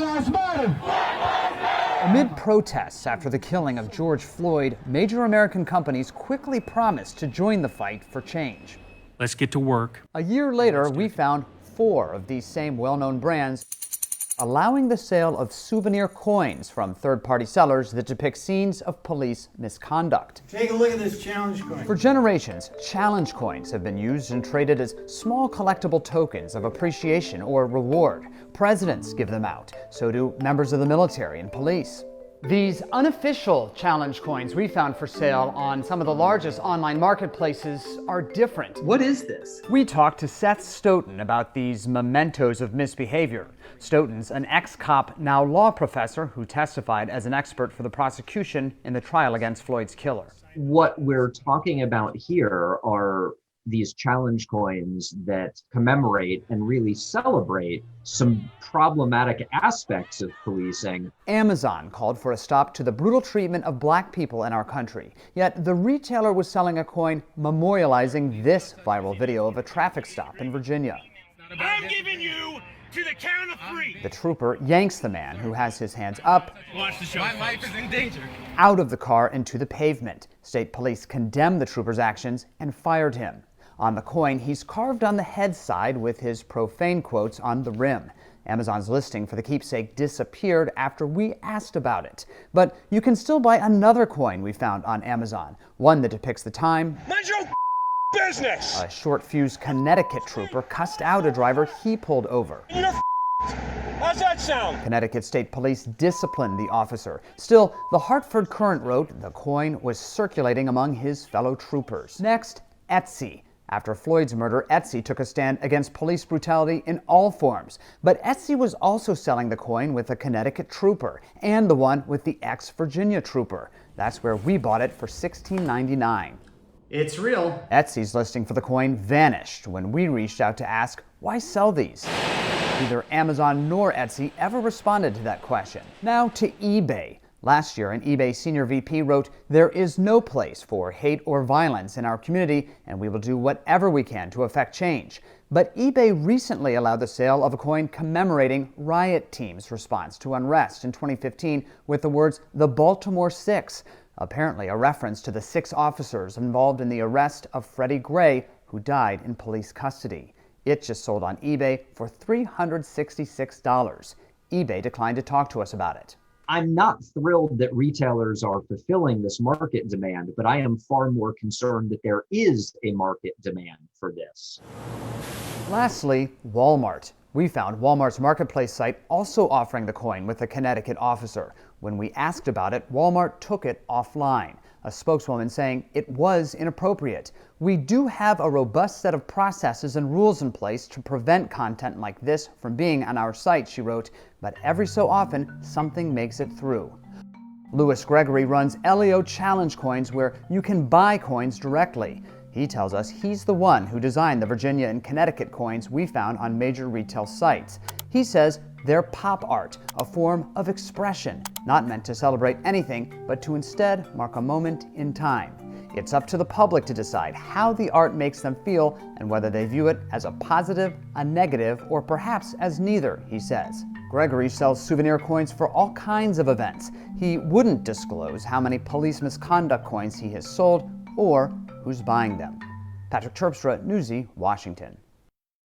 Lives Matter! Amid protests after the killing of George Floyd, major American companies quickly promised to join the fight for change. Let's get to work. A year later, we found 4 of these same well-known brands allowing the sale of souvenir coins from third-party sellers that depict scenes of police misconduct. Take a look at this challenge coin. For generations, challenge coins have been used and traded as small collectible tokens of appreciation or reward. Presidents give them out, so do members of the military and police. These unofficial challenge coins we found for sale on some of the largest online marketplaces are different. What is this? We talked to Seth Stoughton about these mementos of misbehavior. Stoughton's an ex-cop, now law professor, who testified as an expert for the prosecution in the trial against Floyd's killer. What we're talking about here are these challenge coins that commemorate and really celebrate some problematic aspects of policing. Amazon called for a stop to the brutal treatment of black people in our country. Yet the retailer was selling a coin memorializing this viral video of a traffic stop in Virginia. I'm giving you to the count of 3. The trooper yanks the man, who has his hands up, Watch the show. My life is in danger. out of the car into the pavement. State police condemned the trooper's actions and fired him. On the coin, he's carved on the head side with his profane quotes on the rim. Amazon's listing for the keepsake disappeared after we asked about it. But you can still buy another coin we found on Amazon, one that depicts the time Mind your business. a short-fused Connecticut trooper cussed out a driver he pulled over. How's that sound? Connecticut State Police disciplined the officer. Still, the Hartford Courant wrote the coin was circulating among his fellow troopers. Next, Etsy. After Floyd's murder, Etsy took a stand against police brutality in all forms. But Etsy was also selling the coin with a Connecticut trooper and the one with the ex-Virginia trooper. That's where we bought it for $16.99. It's real. Etsy's listing for the coin vanished when we reached out to ask, why sell these? Neither Amazon nor Etsy ever responded to that question. Now to eBay. Last year, an eBay senior VP wrote, "There is no place for hate or violence in our community, and we will do whatever we can to affect change." But eBay recently allowed the sale of a coin commemorating Riot Team's response to unrest in 2015 with the words, "The Baltimore Six," apparently a reference to the 6 officers involved in the arrest of Freddie Gray, who died in police custody. It just sold on eBay for $366. eBay declined to talk to us about it. I'm not thrilled that retailers are fulfilling this market demand, but I am far more concerned that there is a market demand for this. Lastly, Walmart. We found Walmart's marketplace site also offering the coin with a Connecticut officer. When we asked about it, Walmart took it offline, a spokeswoman saying it was inappropriate. "We do have a robust set of processes and rules in place to prevent content like this from being on our site," she wrote, "but every so often, something makes it through." Louis Gregory runs LEO Challenge Coins, where you can buy coins directly. He tells us he's the one who designed the Virginia and Connecticut coins we found on major retail sites. He says they're pop art, a form of expression, not meant to celebrate anything, but to instead mark a moment in time. It's up to the public to decide how the art makes them feel and whether they view it as a positive, a negative, or perhaps as neither, he says. Gregory sells souvenir coins for all kinds of events. He wouldn't disclose how many police misconduct coins he has sold or who's buying them. Patrick Terpstra, Newsy, Washington.